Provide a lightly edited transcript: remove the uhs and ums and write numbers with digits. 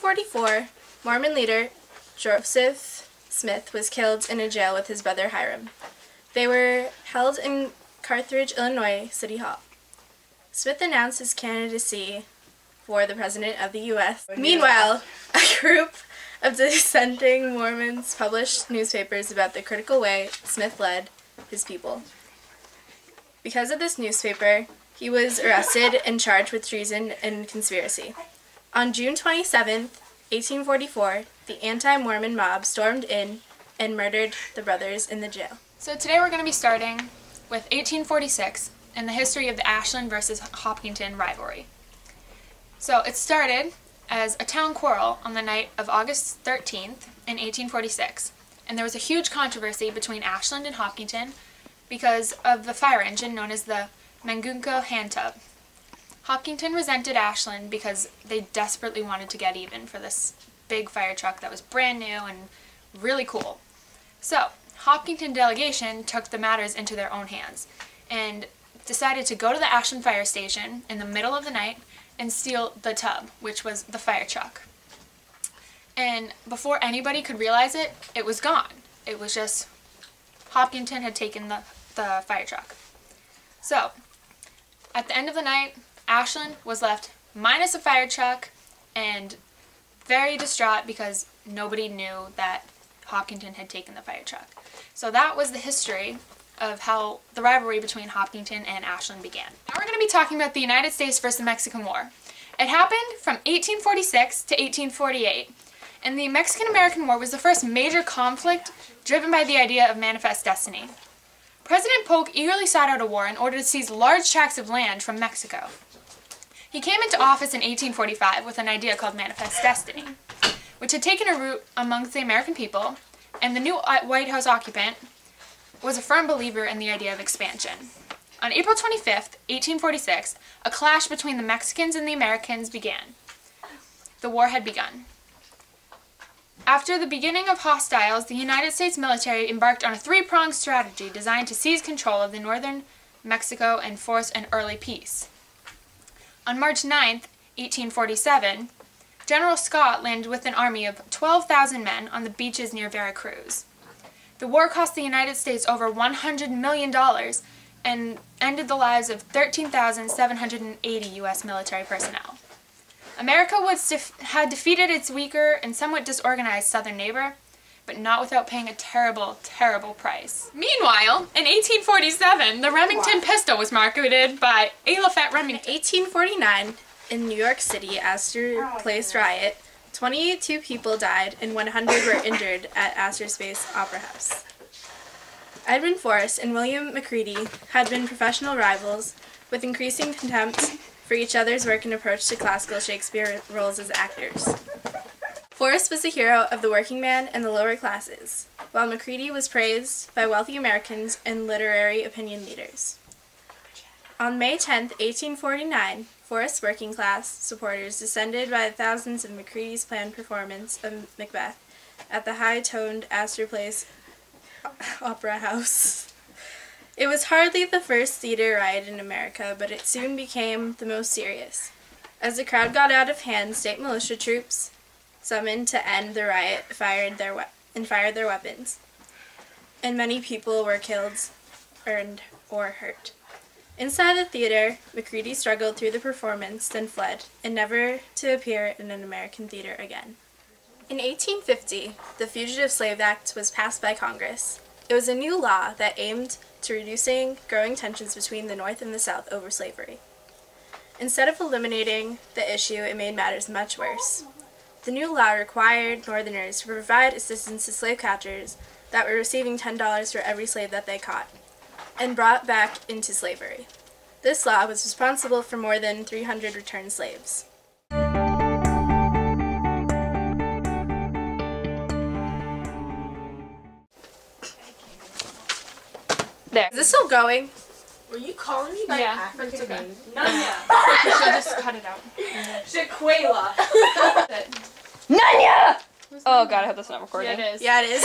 1844, Mormon leader Joseph Smith was killed in a jail with his brother Hiram. They were held in Carthage, Illinois City Hall. Smith announced his candidacy for the President of the U.S. Meanwhile, a group of dissenting Mormons published newspapers about the critical way Smith led his people. Because of this newspaper, he was arrested and charged with treason and conspiracy. On June 27, 1844, the anti-Mormon mob stormed in and murdered the brothers in the jail. So today we're going to be starting with 1846 and the history of the Ashland versus Hopkinton rivalry. So it started as a town quarrel on the night of August 13th in 1846, and there was a huge controversy between Ashland and Hopkinton because of the fire engine known as the Mangunko hand tub. Hopkinton resented Ashland because they desperately wanted to get even for this big fire truck that was brand new and really cool. So, Hopkinton delegation took the matters into their own hands and decided to go to the Ashland fire station in the middle of the night and steal the tub, which was the fire truck. And before anybody could realize it, it was gone. It was just Hopkinton had taken the fire truck. So, at the end of the night, Ashland was left minus a fire truck and very distraught because nobody knew that Hopkinton had taken the fire truck. So that was the history of how the rivalry between Hopkinton and Ashland began. Now we're going to be talking about the United States versus the Mexican War. It happened from 1846 to 1848, and the Mexican-American War was the first major conflict driven by the idea of manifest destiny. President Polk eagerly sought out a war in order to seize large tracts of land from Mexico. He came into office in 1845 with an idea called manifest destiny, which had taken a root amongst the American people, and the new White House occupant was a firm believer in the idea of expansion. On April 25th, 1846, a clash between the Mexicans and the Americans began. The war had begun. After the beginning of hostiles, the United States military embarked on a three-pronged strategy designed to seize control of the northern Mexico and force an early peace. On March 9th, 1847, General Scott landed with an army of 12,000 men on the beaches near Veracruz. The war cost the United States over $100 million and ended the lives of 13,780 U.S. military personnel. America had defeated its weaker and somewhat disorganized southern neighbor, but not without paying a terrible, terrible price. Meanwhile, in 1847, the Remington pistol was marketed by Elephant Remington. In 1849, in New York City, Astor Place riot, 22 people died and 100 were injured at Astor Space Opera House. Edwin Forrest and William McCready had been professional rivals, with increasing contempt for each other's work and approach to classical Shakespeare roles as actors. Forrest was a hero of the working man and the lower classes, while McCready was praised by wealthy Americans and literary opinion leaders. On May 10, 1849, Forrest's working-class supporters descended by thousands of McCready's planned performance of Macbeth at the high-toned Astor Place Opera House. It was hardly the first theater riot in America, but it soon became the most serious. As the crowd got out of hand, state militia troops, summoned to end the riot, fired their weapons, and many people were killed or hurt. Inside the theater, McCready struggled through the performance, then fled, and never to appear in an American theater again. In 1850, the Fugitive Slave Act was passed by Congress. It was a new law that aimed to reducing growing tensions between the North and the South over slavery. Instead of eliminating the issue, it made matters much worse. The new law required Northerners to provide assistance to slave catchers that were receiving $10 for every slave that they caught and brought back into slavery. This law was responsible for more than 300 returned slaves. There. Is this still going? Were you calling me by African name? Nunya. She'll just cut it out. Shaquela. Nunya! Oh god, I hope that's not recording. Yeah, it is. Yeah, it is.